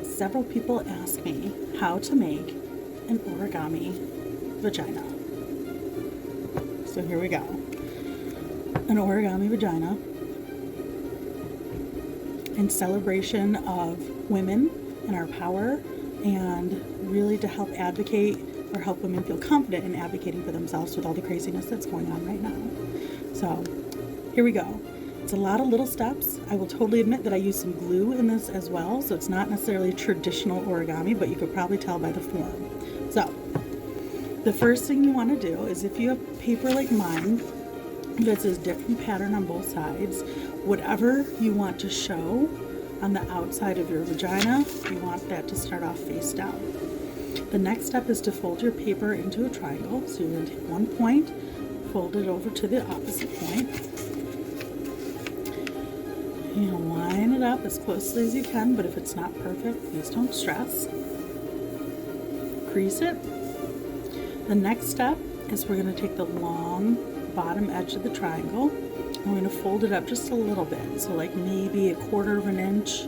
Several people ask me how to make an origami vagina. So here we go. An origami vagina in celebration of women and our power, and really to help advocate or help women feel confident in advocating for themselves with all the craziness that's going on right now. So here we go. It's a lot of little steps. I will totally admit that I use some glue in this as well, so it's not necessarily traditional origami, but you could probably tell by the form. So the first thing you want to do is, if you have paper like mine that says different pattern on both sides, whatever you want to show on the outside of your vagina, you want that to start off face down. The next step is to fold your paper into a triangle. So you're going to take one point, fold it over to the opposite point. You're going to line it up as closely as you can, but if it's not perfect, please don't stress. Crease it. The next step is we're going to take the long bottom edge of the triangle and we're going to fold it up just a little bit, so like maybe 1/4 of an inch.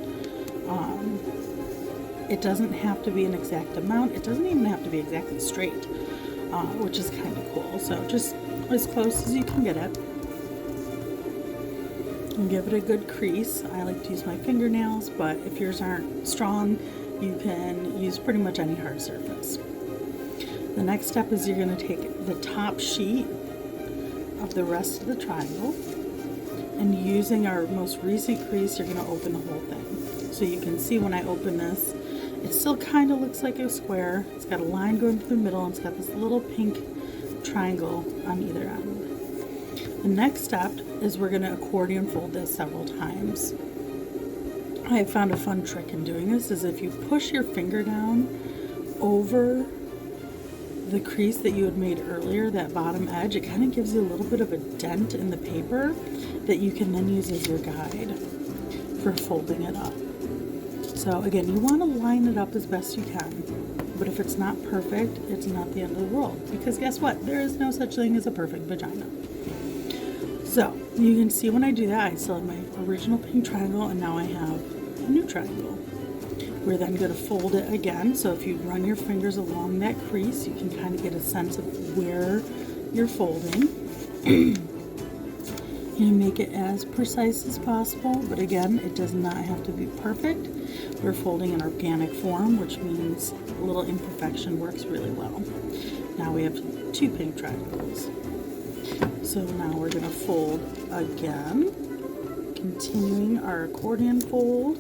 It doesn't have to be an exact amount. It doesn't even have to be exactly straight, which is kind of cool. So just as close as you can get it. And give it a good crease. I like to use my fingernails, but if yours aren't strong, you can use pretty much any hard surface. The next step is you're going to take the top sheet of the rest of the triangle, and using our most recent crease, you're going to open the whole thing. So you can see when I open this, it still kind of looks like a square. It's got a line going through the middle, and it's got this little pink triangle on either end. The next step is we're going to accordion fold this several times. I have found a fun trick in doing this is if you push your finger down over the crease that you had made earlier, that bottom edge, it kind of gives you a little bit of a dent in the paper that you can then use as your guide for folding it up. So again, you want to line it up as best you can, but if it's not perfect, it's not the end of the world, because guess what? There is no such thing as a perfect vagina. So you can see when I do that, I still have my original pink triangle, and now I have a new triangle. We're then going to fold it again, so if you run your fingers along that crease, you can kind of get a sense of where you're folding. You make it as precise as possible, but again, it does not have to be perfect. We're folding in organic form, which means a little imperfection works really well. Now we have 2 pink triangles. So now we're going to fold again, continuing our accordion fold.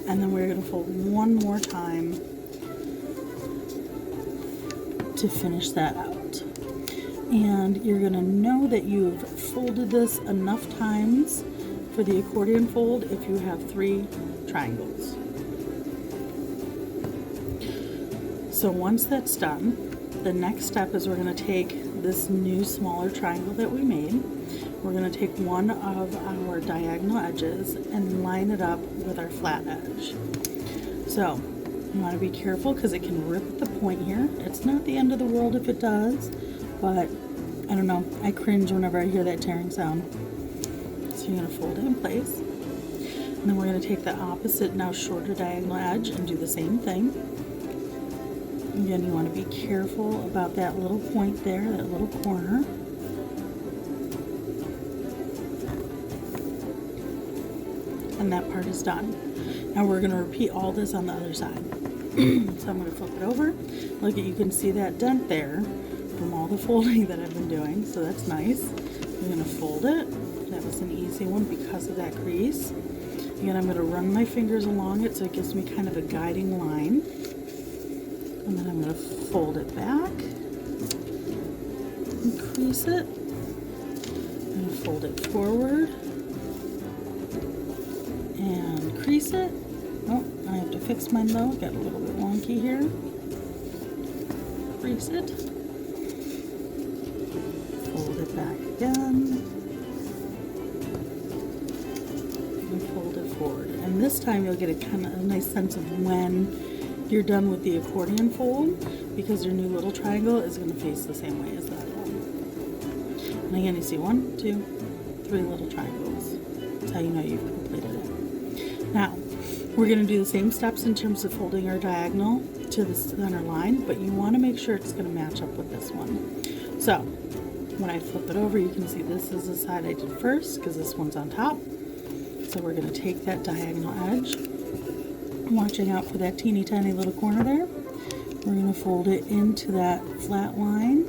And then we're going to fold one more time to finish that out. And you're going to know that you've folded this enough times for the accordion fold if you have 3 triangles. So once that's done, the next step is we're going to take this new smaller triangle that we made. We're going to take one of our diagonal edges and line it up with our flat edge. So you want to be careful because it can rip at the point here. It's not the end of the world if it does, but I don't know, I cringe whenever I hear that tearing sound. So you're going to fold it in place. And then we're going to take the opposite, now shorter diagonal edge and do the same thing. Again, you want to be careful about that little point there, that little corner. And that part is done. Now we're going to repeat all this on the other side. So I'm going to flip it over. Look, you can see that dent there from all the folding that I've been doing, so that's nice. I'm going to fold it. That was an easy one because of that crease. Again, I'm going to run my fingers along it so it gives me kind of a guiding line. And then I'm going to fold it back and crease it. I'm going to fold it forward and crease it. Oh, I have to fix mine though. Got a little bit wonky here. Crease it. Fold it back again. And fold it forward. And this time you'll get a kind of a nice sense of when you're done with the accordion fold, because your new little triangle is going to face the same way as that one. And again, you see 1, 2, 3 little triangles. That's how you know you've completed it. Now, We're going to do the same steps in terms of folding our diagonal to the center line, but you want to make sure it's going to match up with this one. So when I flip it over, you can see this is the side I did first because this one's on top. So we're going to take that diagonal edge, watching out for that teeny tiny little corner there. We're going to fold it into that flat line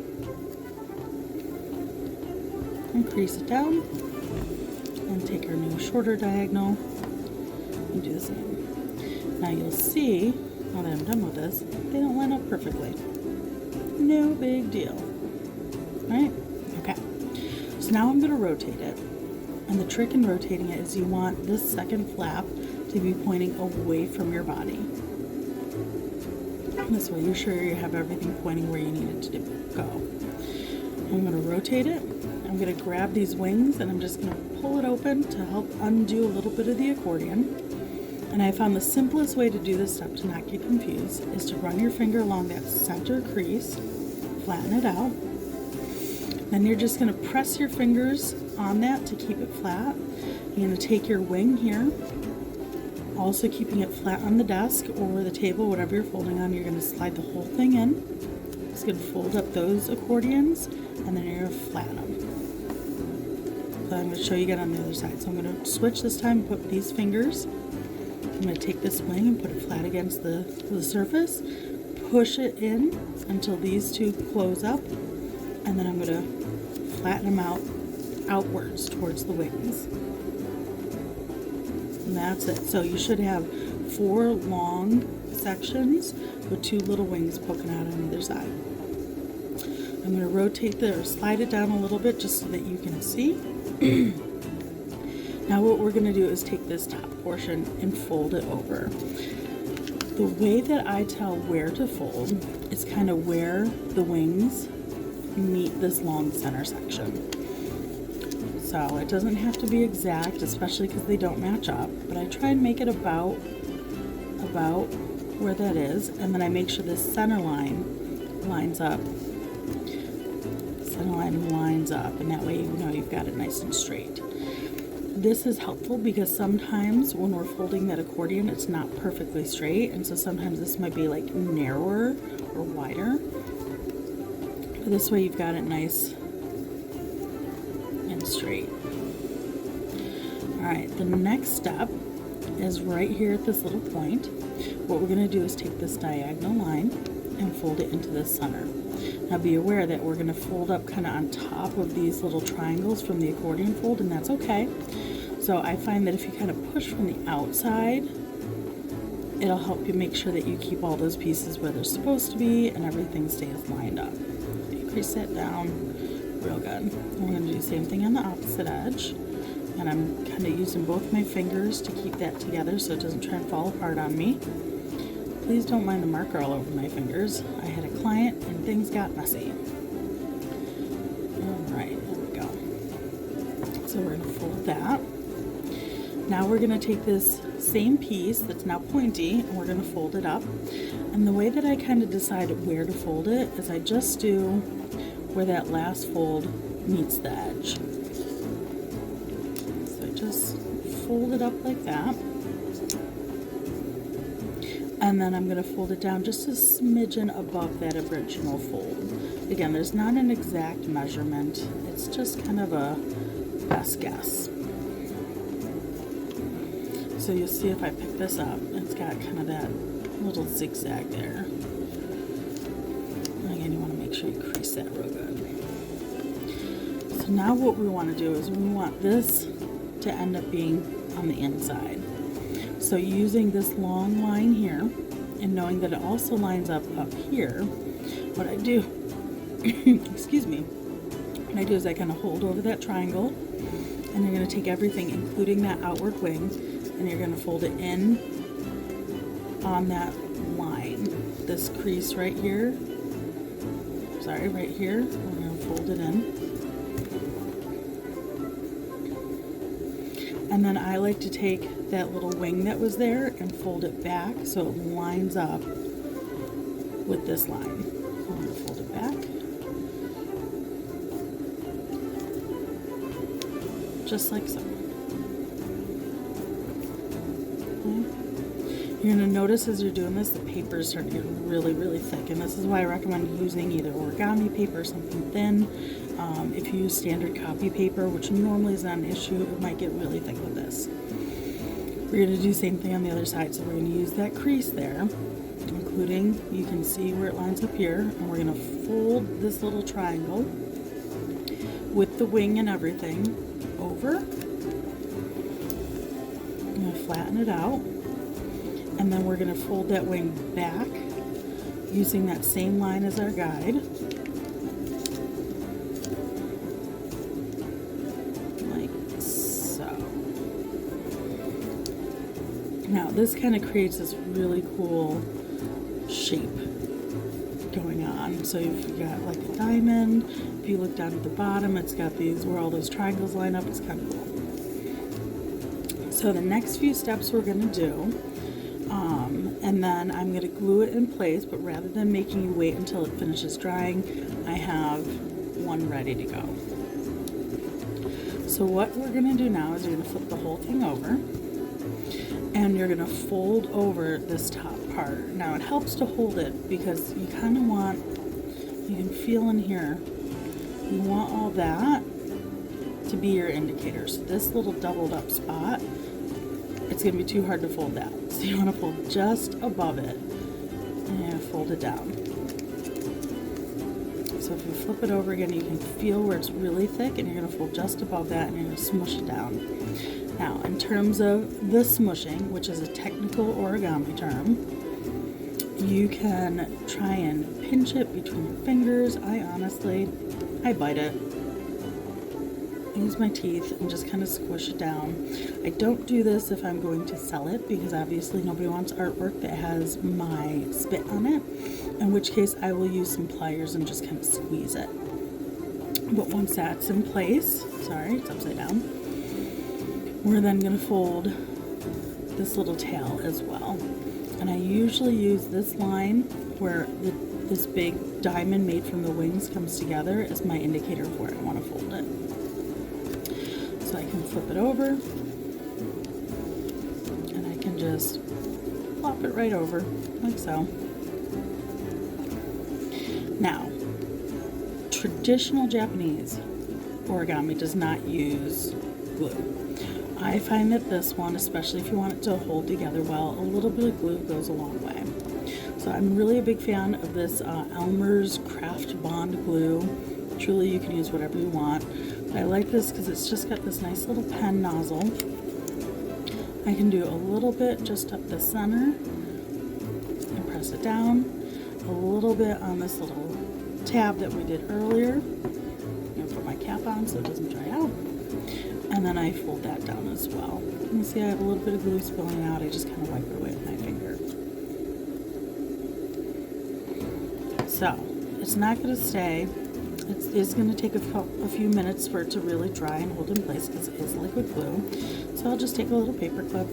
and crease it down, and take our new shorter diagonal and do the same. Now you'll see, now that I'm done with this, they don't line up perfectly. No big deal. Alright? Okay. So now I'm going to rotate it. And the trick in rotating it is you want this second flap to be pointing away from your body. This way you're sure you have everything pointing where you need it to go. I'm going to rotate it. I'm going to grab these wings and I'm just going to pull it open to help undo a little bit of the accordion. And I found the simplest way to do this step to not get confused is to run your finger along that center crease, flatten it out. Then you're just going to press your fingers on that to keep it flat. You're going to take your wing here, also keeping it flat on the desk or the table, whatever you're folding on. You're going to slide the whole thing in. It's going to fold up those accordions, and then you're going to flatten them. So I'm going to show you again on the other side. So I'm going to switch this time and put these fingers. I'm going to take this wing and put it flat against the surface, push it in until these two close up, and then I'm going to flatten them out outwards towards the wings. And that's it. So you should have 4 long sections with 2 little wings poking out on either side. I'm going to rotate or slide it down a little bit just so that you can see. Now what we're going to do is take this top portion and fold it over. The way that I tell where to fold is kind of where the wings meet this long center section. So it doesn't have to be exact, especially because they don't match up, but I try and make it about where that is, and then I make sure this center line lines up. Center line lines up, and that way you know you've got it nice and straight. This is helpful because sometimes when we're folding that accordion, it's not perfectly straight, and so sometimes this might be like narrower or wider. But this way you've got it nice and straight. Alright, the next step is right here at this little point. What we're going to do is take this diagonal line and fold it into the center. Now be aware that we're going to fold up kind of on top of these little triangles from the accordion fold, and that's okay. So I find that if you kind of push from the outside, it'll help you make sure that you keep all those pieces where they're supposed to be and everything stays lined up. You crease that down real good. And we're going to do the same thing on the opposite edge. And I'm kind of using both my fingers to keep that together so it doesn't try and fall apart on me. Please don't mind the marker all over my fingers. I had a client and things got messy. Alright, there we go. So we're going to fold that. Now we're going to take this same piece that's now pointy and we're going to fold it up. And the way that I kind of decide where to fold it is I just do where that last fold meets the edge. So I just fold it up like that. And then I'm going to fold it down just a smidgen above that original fold. Again, there's not an exact measurement. It's just kind of a best guess. So you'll see if I pick this up, it's got kind of that little zigzag there. And again, you want to make sure you crease that real good. So now what we want to do is we want this to end up being on the inside. So using this long line here and knowing that it also lines up here, what I do, excuse me, what I do is I kind of hold over that triangle, and you're going to take everything, including that outward wing, and you're going to fold it in on that line. This crease right here, sorry, right here, we're going to fold it in. And then I like to take that little wing that was there and fold it back so it lines up with this line. I'm going to fold it back. Just like so. Okay. You're going to notice as you're doing this, the paper is starting to get really, really thick. And this is why I recommend using either origami paper or something thin. If you use standard copy paper, which normally is not an issue, it might get really thick with this. We're going to do the same thing on the other side. So we're going to use that crease there, including, you can see where it lines up here. And we're going to fold this little triangle with the wing and everything over. I'm going to flatten it out. And then we're going to fold that wing back using that same line as our guide. Like so. Now this kind of creates this really cool shape going on. So you've got like a diamond. If you look down at the bottom, it's got these where all those triangles line up. It's kind of cool. So the next few steps we're going to do, and then I'm going to glue it in place, but rather than making you wait until it finishes drying, I have one ready to go. So what we're going to do now is you're going to flip the whole thing over, and you're going to fold over this top part. Now it helps to hold it because you kind of want, you can feel in here, you want all that to be your indicator. So this little doubled up spot, it's going to be too hard to fold that. So you want to fold just above it and fold it down. So if you flip it over again, you can feel where it's really thick, and you're going to fold just above that and you're going to smush it down. Now, in terms of the smushing, which is a technical origami term, you can try and pinch it between your fingers. I bite it. Use my teeth and just kind of squish it down. I don't do this if I'm going to sell it, because obviously nobody wants artwork that has my spit on it, in which case I will use some pliers and just kind of squeeze it. But once that's in place, sorry, it's upside down, we're then going to fold this little tail as well. And I usually use this line where this big diamond made from the wings comes together as my indicator of where I want to fold it. So I can flip it over, and I can just plop it right over, like so. Now, traditional Japanese origami does not use glue. I find that this one, especially if you want it to hold together well, a little bit of glue goes a long way. So I'm really a big fan of this Elmer's Craft Bond glue. Truly, you can use whatever you want. I like this because it's just got this nice little pen nozzle. I can do a little bit just up the center and press it down. A little bit on this little tab that we did earlier. I'm going to put my cap on so it doesn't dry out. And then I fold that down as well. You can see I have a little bit of glue spilling out. I just kind of wipe it away with my finger. So, it's not going to stay. It's going to take a few minutes for it to really dry and hold in place because it is liquid glue. So I'll just take a little paper clip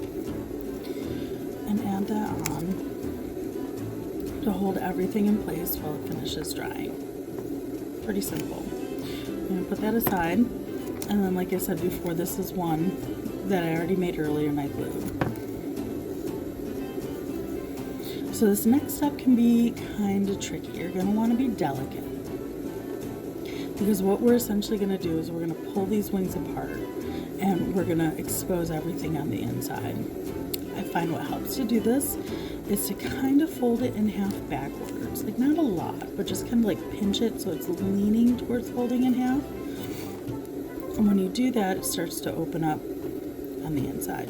and add that on to hold everything in place while it finishes drying. Pretty simple. I'm going to put that aside, and then like I said before, this is one that I already made earlier and I glued. So this next step can be kind of tricky. You're going to want to be delicate. Because what we're essentially going to do is we're going to pull these wings apart and we're going to expose everything on the inside. I find what helps to do this is to kind of fold it in half backwards. Like not a lot, but just kind of like pinch it so it's leaning towards folding in half. And when you do that, it starts to open up on the inside.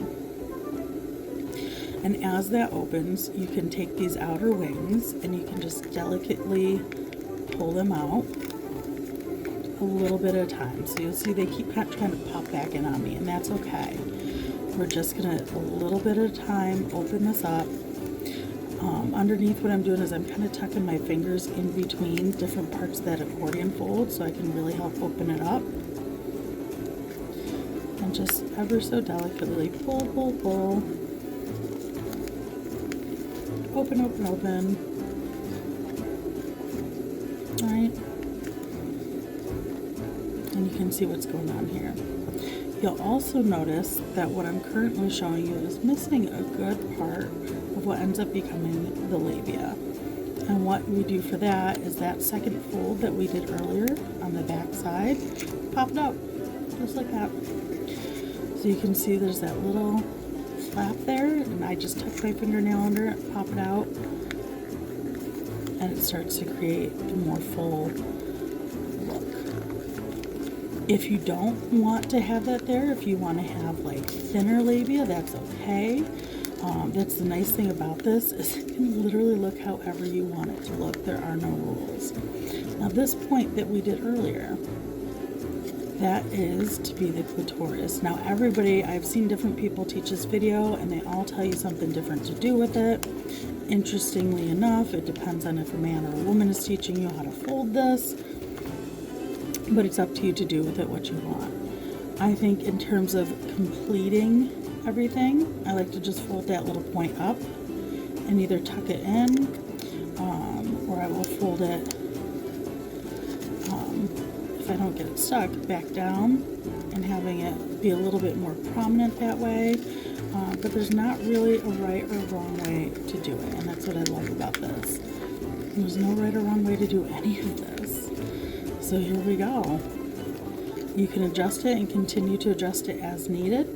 And as that opens, you can take these outer wings and you can just delicately pull them out a little bit at a time. So you'll see they keep trying to pop back in on me, and that's okay. We're just gonna, a little bit at a time, open this up. Underneath, what I'm doing is I'm kind of tucking my fingers in between different parts of that accordion fold so I can really help open it up. And just ever so delicately pull, pull, pull. Open, open, open. All right. And you can see what's going on here. You'll also notice that what I'm currently showing you is missing a good part of of what ends up becoming the labia. And what we do for that is that second fold that we did earlier on the back side, pop it out, just like that. So you can see there's that little flap there, and I just tuck my fingernail under it, pop it out, and it starts to create a more full look. If you don't want to have that there, if you want to have like thinner labia, that's okay. That's the nice thing about this, is it can literally look however you want it to look. There are no rules. Now this point that we did earlier, that is to be the clitoris. Now everybody, I've seen different people teach this video and they all tell you something different to do with it. Interestingly enough, it depends on if a man or a woman is teaching you how to fold this, but it's up to you to do with it what you want. I think in terms of completing everything, I like to just fold that little point up and either tuck it in, or I will fold it, if I don't get it stuck, back down and having it be a little bit more prominent that way. But there's not really a right or wrong way to do it, and that's what I love about this. There's no right or wrong way to do any of this. So here we go. You can adjust it and continue to adjust it as needed.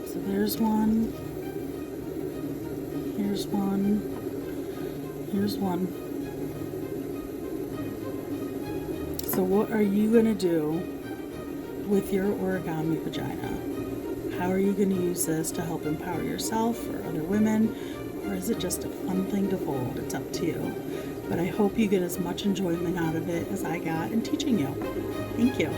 So there's one, here's one, here's one. So what are you going to do with your origami vagina? How are you going to use this to help empower yourself or other women? Or is it just a fun thing to fold? It's up to you. But I hope you get as much enjoyment out of it as I got in teaching you. Thank you.